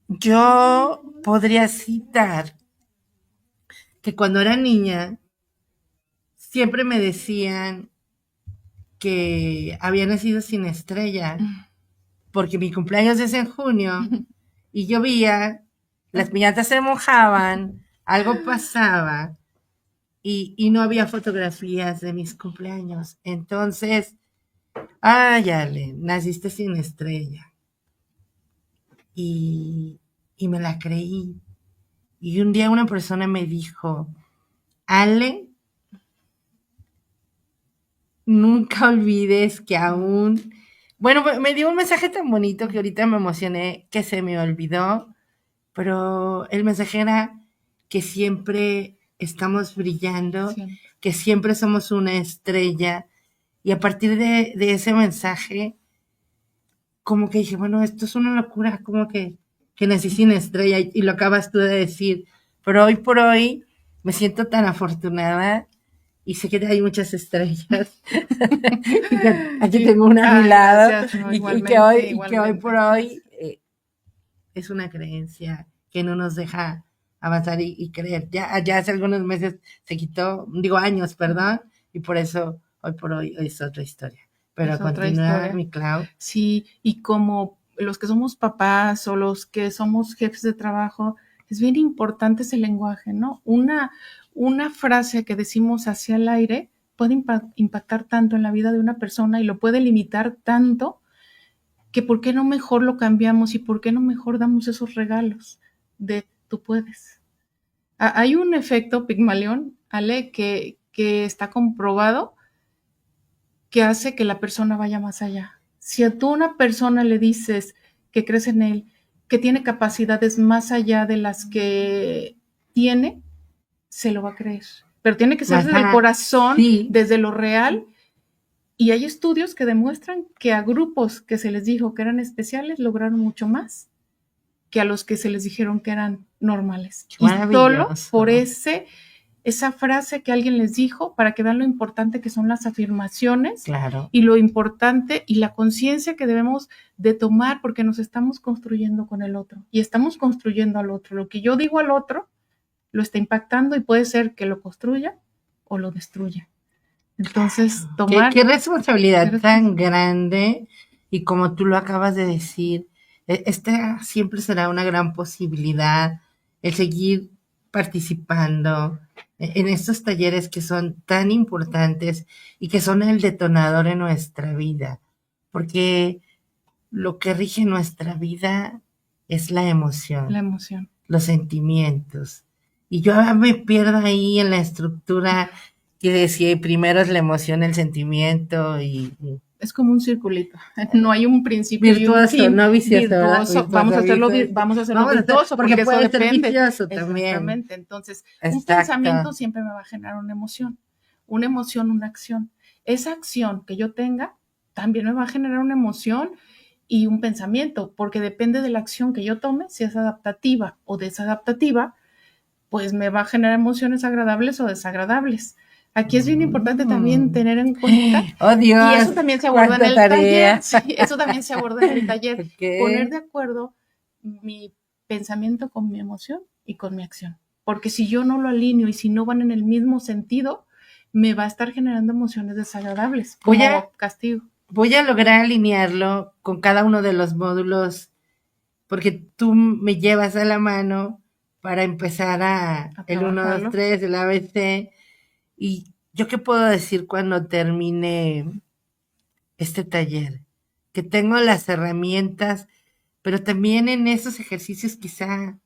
yo podría citar que cuando era niña, siempre me decían que había nacido sin estrella, porque mi cumpleaños es en junio y llovía, las piñatas se mojaban, algo pasaba y no había fotografías de mis cumpleaños. Entonces, ay, Ale, naciste sin estrella. Y, y me la creí. Y un día una persona me dijo, Ale, nunca olvides que aún... Bueno, me dio un mensaje tan bonito que ahorita me emocioné que se me olvidó, pero el mensaje era que siempre estamos brillando, Siempre. que siempre somos una estrella. Y a partir de ese mensaje, como que dije, bueno, esto es una locura, como que nací sin estrella y lo acabas tú de decir. Pero hoy por hoy me siento tan afortunada y sé que hay muchas estrellas. Y que aquí tengo una a mi lado Gracias, no, y igualmente, que hoy por hoy es una creencia que no nos deja avanzar y creer. Ya hace algunos meses se quitó, digo años, perdón, y por eso hoy por hoy es otra historia. Pero es otra continúa, historia. mi Clau. Sí, y como los que somos papás o los que somos jefes de trabajo, es bien importante ese lenguaje, ¿no? Una frase que decimos hacia el aire puede impactar tanto en la vida de una persona y lo puede limitar tanto que por qué no mejor lo cambiamos y por qué no mejor damos esos regalos de tú puedes. Hay un efecto Pigmalión, Ale, que está comprobado que hace que la persona vaya más allá. Si a tú a una persona le dices que crees en él, que tiene capacidades más allá de las que tiene, se lo va a creer. Pero tiene que ser desde el corazón, sí, desde lo real. Y hay estudios que demuestran que a grupos que se les dijo que eran especiales lograron mucho más que a los que se les dijeron que eran normales. Y solo por esa frase que alguien les dijo, para que vean lo importante que son las afirmaciones, claro, y lo importante y la conciencia que debemos de tomar, porque nos estamos construyendo con el otro y estamos construyendo al otro. Lo que yo digo al otro lo está impactando y puede ser que lo construya o lo destruya. Entonces, tomar... ¿Qué responsabilidad tan grande? Y como tú lo acabas de decir, esta siempre será una gran posibilidad, el seguir participando en estos talleres que son tan importantes y que son el detonador en nuestra vida, porque lo que rige nuestra vida es la emoción, los sentimientos. Y yo me pierdo ahí en la estructura que decía, primero es la emoción, el sentimiento es como un circulito. No hay un principio virtuoso, y un fin. no vicioso. Virtuoso. Vamos a hacerlo virtuoso porque eso puede depende. Ser vicioso también. Exactamente. Entonces, exacto, un pensamiento siempre me va a generar una emoción. Una emoción, una acción. Esa acción que yo tenga también me va a generar una emoción y un pensamiento, porque depende de la acción que yo tome, si es adaptativa o desadaptativa, pues me va a generar emociones agradables o desagradables. Aquí es bien importante también tener en cuenta, oh, Dios, y eso también se aborda en el taller, sí, eso también se aborda en el taller, okay, poner de acuerdo mi pensamiento con mi emoción y con mi acción, porque si yo no lo alineo y si no van en el mismo sentido, me va a estar generando emociones desagradables, como castigo. Voy a lograr alinearlo con cada uno de los módulos, porque tú me llevas a la mano para empezar a el 1, 2, 3, el ABC. ¿Y yo qué puedo decir cuando termine este taller? Que tengo las herramientas, pero también en esos ejercicios quizá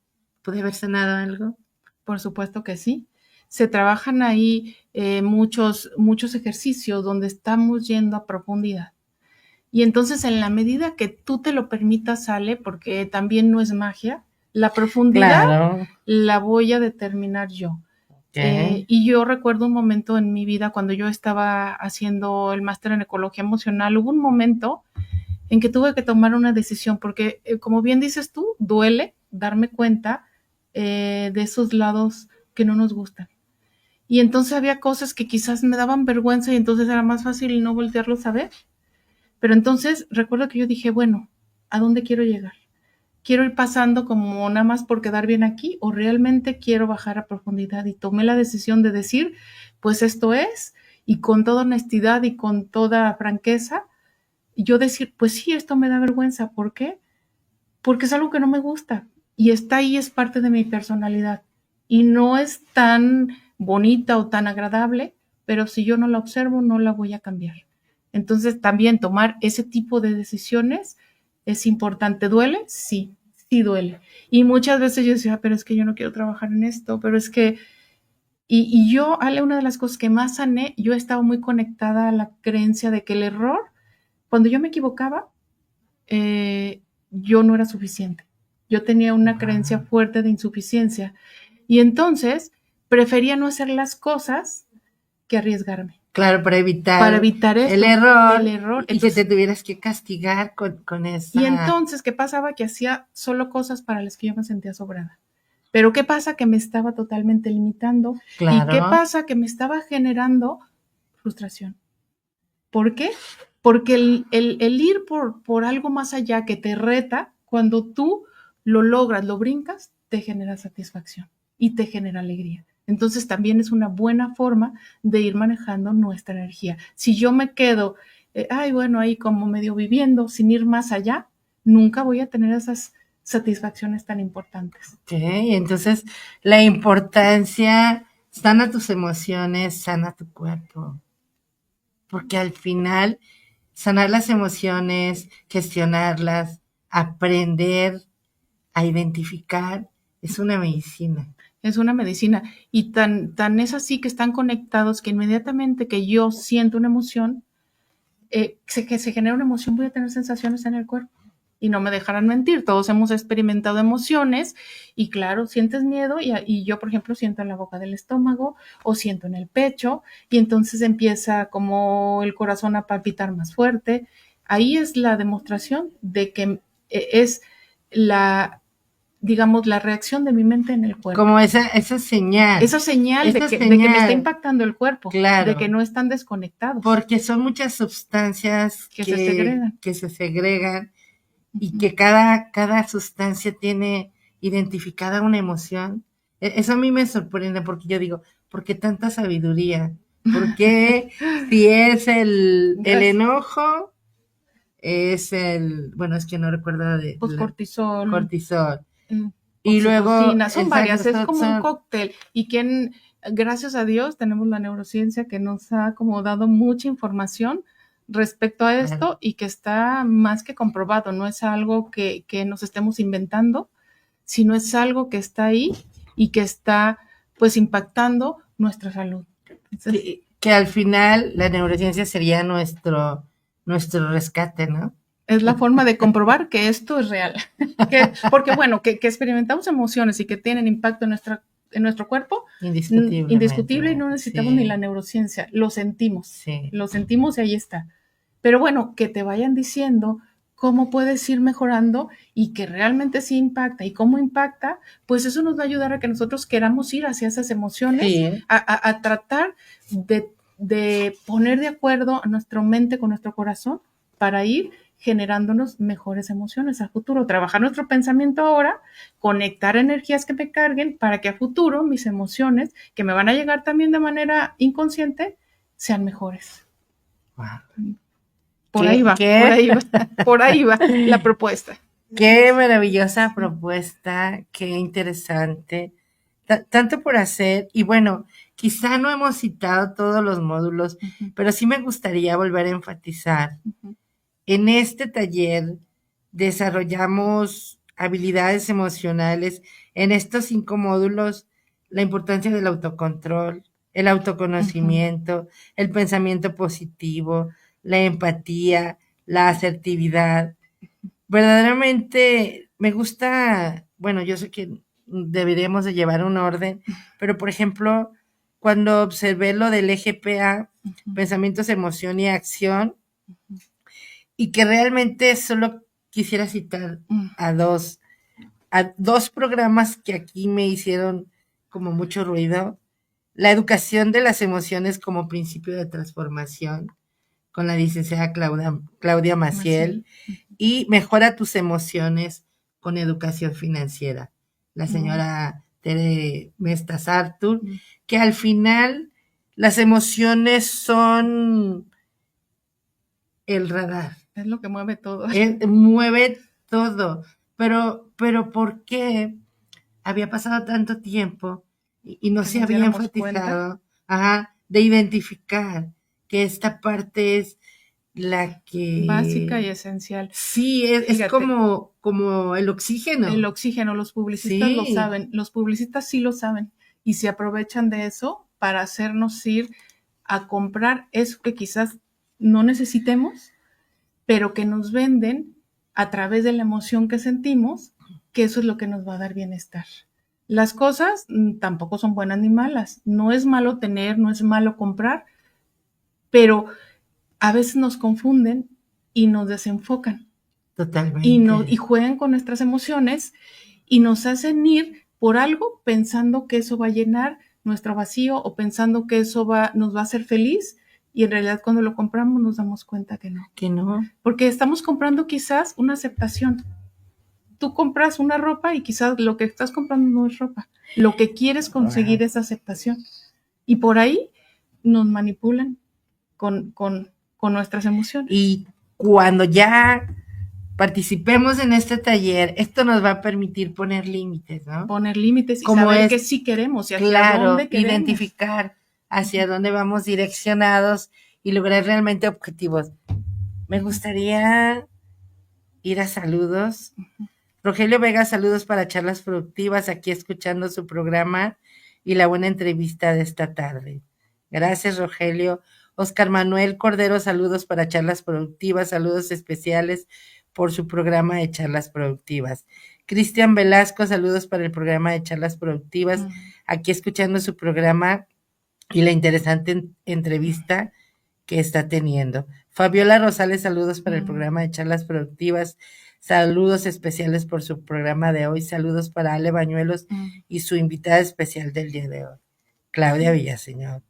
puede haber sanado algo. Por supuesto que sí. Se trabajan ahí muchos ejercicios donde estamos yendo a profundidad. Y entonces en la medida que tú te lo permitas, Ale, porque también no es magia, la profundidad la voy a determinar yo. Y yo recuerdo un momento en mi vida cuando yo estaba haciendo el máster en ecología emocional, hubo un momento en que tuve que tomar una decisión, porque como bien dices tú, duele darme cuenta de esos lados que no nos gustan. Y entonces había cosas que quizás me daban vergüenza y entonces era más fácil no voltearlos a ver. Pero entonces recuerdo que yo dije, bueno, ¿a dónde quiero llegar? ¿Quiero ir pasando como nada más por quedar bien aquí o realmente quiero bajar a profundidad? Y tomé la decisión de decir, pues esto es, y con toda honestidad y con toda franqueza, yo decir, pues sí, esto me da vergüenza. ¿Por qué? Porque es algo que no me gusta y está ahí, es parte de mi personalidad y no es tan bonita o tan agradable, pero si yo no la observo, no la voy a cambiar. Entonces, también tomar ese tipo de decisiones es importante. ¿Duele? Sí, sí duele. Y muchas veces yo decía, pero es que yo no quiero trabajar en esto, pero es que... Y yo, Ale, una de las cosas que más sané, yo estaba muy conectada a la creencia de que el error, cuando yo me equivocaba, eh, yo no era suficiente. Yo tenía una creencia fuerte de insuficiencia y entonces prefería no hacer las cosas que arriesgarme. Claro, para evitar el esto, error, el error. y que te Entonces, tuvieras que castigar con esa... y entonces, ¿qué pasaba? Que hacía solo cosas para las que yo me sentía sobrada. Pero ¿qué pasa? Que me estaba totalmente limitando. ¿Y qué Claro, pasa? Que me estaba generando frustración. ¿Por qué? Porque el ir por algo más allá que te reta, cuando tú lo logras, lo brincas, te genera satisfacción y te genera alegría. Entonces también es una buena forma de ir manejando nuestra energía. Si yo me quedo, ay, bueno, ahí como medio viviendo, sin ir más allá, nunca voy a tener esas satisfacciones tan importantes. ok. Entonces, la importancia, sana tus emociones, sana tu cuerpo. Porque al final, sanar las emociones, gestionarlas, aprender a identificar, es una medicina. Es una medicina y tan es así que están conectados que inmediatamente que yo siento una emoción, que se genera una emoción, voy a tener sensaciones en el cuerpo. Y no me dejarán mentir, todos hemos experimentado emociones y claro, sientes miedo y yo, por ejemplo, siento en la boca del estómago o siento en el pecho y entonces empieza como el corazón a palpitar más fuerte. Ahí es la demostración de que es la, digamos, la reacción de mi mente en el cuerpo. Como esa señal. Esa señal Esa de que me está señal, impactando el cuerpo, claro. de que no están desconectados. Porque son muchas sustancias que se segregan. que se segregan y que cada sustancia tiene identificada una emoción. Eso a mí me sorprende porque yo digo, ¿por qué tanta sabiduría? ¿Por qué si es el enojo, es bueno, es que no recuerdo Pues cortisol, cortisol? Y luego, oxitocina, son varias, es como un son, cóctel. Y quien, gracias a Dios, tenemos la neurociencia que nos ha como dado mucha información respecto a esto claro, y que está más que comprobado, no es algo que nos estemos inventando, sino es algo que está ahí y que está pues impactando nuestra salud. Entonces, que al final la neurociencia sería nuestro rescate, ¿no? es la forma de comprobar que esto es real. Porque bueno, que experimentamos emociones y que tienen impacto en nuestro cuerpo, indiscutible y no necesitamos ni la neurociencia, lo sentimos y ahí está. Pero bueno, que te vayan diciendo cómo puedes ir mejorando y que realmente sí impacta y cómo impacta, pues eso nos va a ayudar a que nosotros queramos ir hacia esas emociones, Sí. a tratar de poner de acuerdo a nuestra mente con nuestro corazón para ir generándonos mejores emociones a futuro, trabajar nuestro pensamiento ahora, conectar energías que me carguen para que a futuro mis emociones, que me van a llegar también de manera inconsciente, sean mejores. Wow. Por ahí va, por ahí va, por ahí va la propuesta. Qué maravillosa propuesta, qué interesante. Tanto por hacer, y bueno, quizá no hemos citado todos los módulos, pero sí me gustaría volver a enfatizar. En este taller desarrollamos habilidades emocionales. En estos 5 módulos, la importancia del autocontrol, el autoconocimiento, el pensamiento positivo, la empatía, la asertividad. Verdaderamente me gusta, bueno, yo sé que deberíamos de llevar un orden, pero por ejemplo, cuando observé lo del EGPA, pensamientos, emoción y acción, y que realmente solo quisiera citar a dos programas que aquí me hicieron como mucho ruido. La educación de las emociones como principio de transformación, con la licenciada Claudia Maciel, y Mejora tus emociones con educación financiera, la señora Tere Mestas Artur, que al final las emociones son el radar. Es lo que mueve todo. Mueve todo. Pero ¿por qué había pasado tanto tiempo y no se había enfatizado de identificar que esta parte es la que... básica y esencial. Sí, es como el oxígeno. El oxígeno, los publicistas lo saben, los publicistas sí lo saben y se aprovechan de eso para hacernos ir a comprar eso que quizás no necesitemos, pero que nos venden a través de la emoción que sentimos, que eso es lo que nos va a dar bienestar. Las cosas tampoco son buenas ni malas. No es malo tener, no es malo comprar, pero a veces nos confunden y nos desenfocan. Totalmente. Y juegan con nuestras emociones y nos hacen ir por algo pensando que eso va a llenar nuestro vacío o pensando que eso nos va a hacer feliz. Y en realidad cuando lo compramos nos damos cuenta que no. Que no. Porque estamos comprando quizás una aceptación. Tú compras una ropa y quizás lo que estás comprando no es ropa. Lo que quieres conseguir es aceptación. Y por ahí nos manipulan con nuestras emociones. Y cuando ya participemos en este taller, esto nos va a permitir poner límites, ¿no? Poner límites y saber qué sí queremos y hacia dónde queremos. Identificar hacia dónde vamos direccionados y lograr realmente objetivos. Me gustaría ir a saludos. Rogelio Vega, saludos para Charlas Productivas, aquí escuchando su programa y la buena entrevista de esta tarde. Gracias, Rogelio. Oscar Manuel Cordero, saludos para Charlas Productivas, saludos especiales por su programa de Charlas Productivas. Cristian Velasco, saludos para el programa de Charlas Productivas, aquí escuchando su programa y la interesante entrevista que está teniendo. Fabiola Rosales, saludos para el programa de Charlas Productivas, saludos especiales por su programa de hoy, saludos para Ale Bañuelos y su invitada especial del día de hoy, Claudia Villaseñor.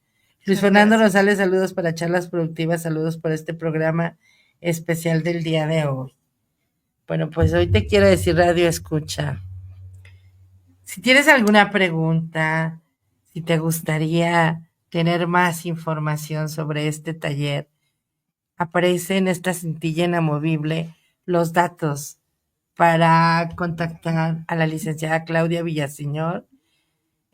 Luis Fernando Rosales, saludos para Charlas Productivas, saludos por este programa especial del día de hoy. Bueno, pues hoy te quiero decir, Radio Escucha, si tienes alguna pregunta, si te gustaría tener más información sobre este taller, aparece en esta cintilla inamovible los datos para contactar a la licenciada Claudia Villaseñor.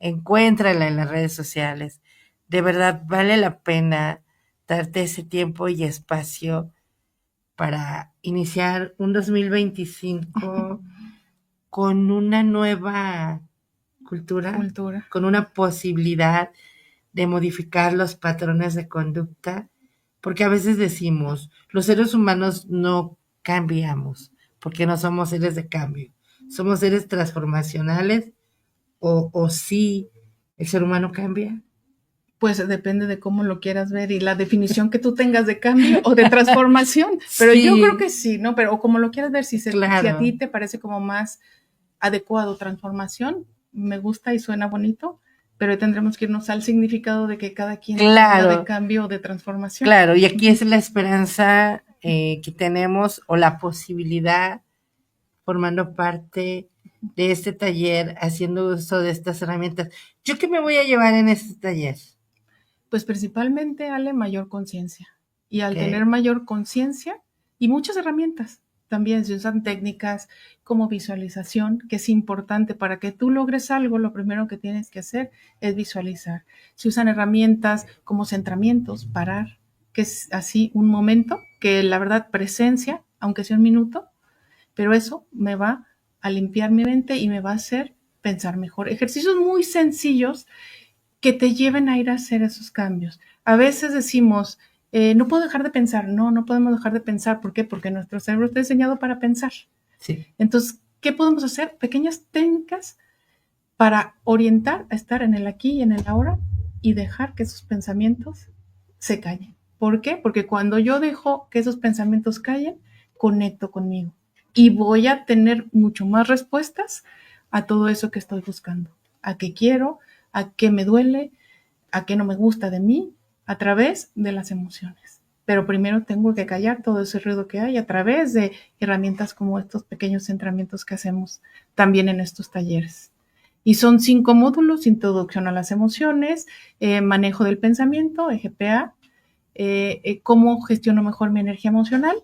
Encuéntrala en las redes sociales. De verdad vale la pena darte ese tiempo y espacio para iniciar un 2025 con una nueva cultura, con una posibilidad de modificar los patrones de conducta, porque a veces decimos, los seres humanos no cambiamos, porque no somos seres de cambio, somos seres transformacionales, o sí, el ser humano cambia. Pues depende de cómo lo quieras ver y la definición que tú tengas de cambio o de transformación, pero sí. Yo creo que sí, ¿no? Pero o como lo quieras ver, si a ti te parece como más adecuado transformación, me gusta y suena bonito, pero tendremos que irnos al significado de que cada quien habla de cambio o de transformación. Claro, y aquí es la esperanza que tenemos o la posibilidad formando parte de este taller, haciendo uso de estas herramientas. ¿Yo qué me voy a llevar en este taller? Pues principalmente, Ale, mayor conciencia. Y al tener mayor conciencia y muchas herramientas, también se usan técnicas como visualización, que es importante para que tú logres algo, lo primero que tienes que hacer es visualizar. Se usan herramientas como centramientos, parar, que es así un momento, que la verdad presencia, aunque sea un minuto, pero eso me va a limpiar mi mente y me va a hacer pensar mejor. Ejercicios muy sencillos que te lleven a ir a hacer esos cambios. A veces decimos, no puedo dejar de pensar. No podemos dejar de pensar. ¿Por qué? Porque nuestro cerebro está diseñado para pensar. Sí. Entonces, ¿qué podemos hacer? Pequeñas técnicas para orientar a estar en el aquí y en el ahora y dejar que esos pensamientos se callen. ¿Por qué? Porque cuando yo dejo que esos pensamientos callen, conecto conmigo y voy a tener mucho más respuestas a todo eso que estoy buscando, a qué quiero, a qué me duele, a qué no me gusta de mí a través de las emociones. Pero primero tengo que callar todo ese ruido que hay a través de herramientas como estos pequeños entrenamientos que hacemos también en estos talleres. Y son 5 módulos: introducción a las emociones, manejo del pensamiento, EGPA, cómo gestiono mejor mi energía emocional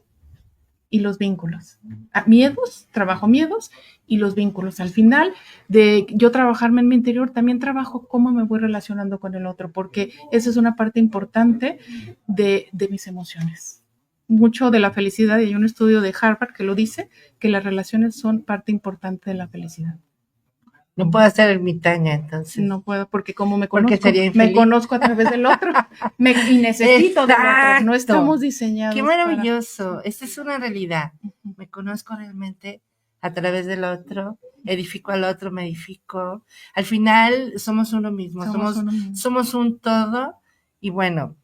y los vínculos. Miedos, trabajo miedos y los vínculos. Al final de yo trabajarme en mi interior, también trabajo cómo me voy relacionando con el otro, porque esa es una parte importante de mis emociones. Mucho de la felicidad, y hay un estudio de Harvard que lo dice, que las relaciones son parte importante de la felicidad. No puedo ser ermitaña, entonces. No puedo, porque como me Porque conozco, sería infeliz. me conozco a través del otro y necesito del otro. No estamos diseñados. Qué maravilloso. Esta es una realidad. Me conozco realmente a través del otro, edifico al otro, me edifico. Al final somos uno mismo, somos un todo. Y bueno,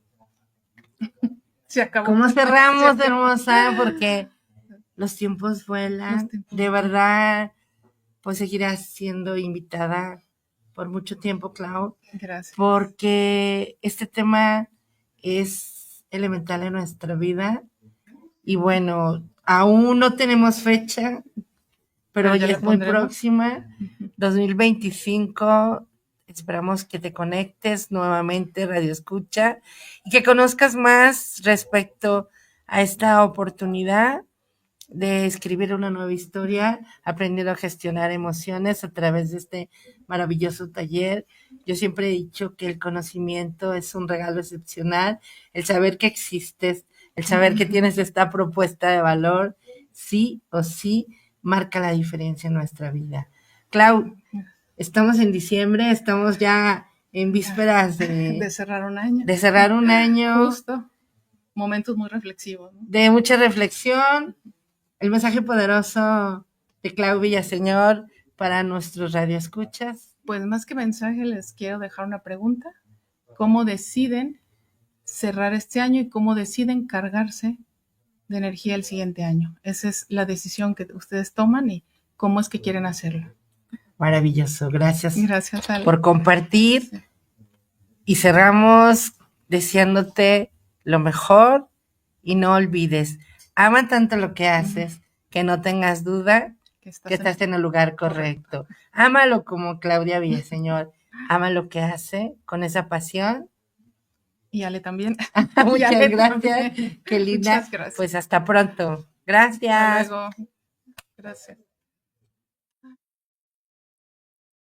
se acabó. ¿Cómo cerramos, hermosa? Porque los tiempos vuelan. De verdad, pues seguirás siendo invitada por mucho tiempo, Clau. Gracias. Porque este tema es elemental en nuestra vida. Y bueno, aún no tenemos fecha, pero ya es muy próxima. 2025. Esperamos que te conectes nuevamente, Radio Escucha, y que conozcas más respecto a esta oportunidad de escribir una nueva historia, aprendiendo a gestionar emociones a través de este maravilloso taller. Yo siempre he dicho que el conocimiento es un regalo excepcional, el saber que existes, el saber que tienes esta propuesta de valor, sí o sí, marca la diferencia en nuestra vida. Clau, estamos en diciembre, estamos ya en vísperas de cerrar un año. De cerrar un año. Justo. Momentos muy reflexivos, ¿no? De mucha reflexión. El mensaje poderoso de Clau Villaseñor para nuestros radioescuchas. Pues más que mensaje, les quiero dejar una pregunta. ¿Cómo deciden cerrar este año y cómo deciden cargarse de energía el siguiente año? Esa es la decisión que ustedes toman y cómo es que quieren hacerlo. Maravilloso, gracias. Gracias, Ale, por compartir. Sí. Y cerramos deseándote lo mejor y no olvides, ama tanto lo que haces que no tengas duda que estás en el lugar correcto. Ámalo como Claudia Villaseñor, ama lo que hace con esa pasión. Y Ale también. Muchas Ale gracias, también. Qué linda. Muchas gracias. Pues hasta pronto. Gracias. Hasta luego. Gracias.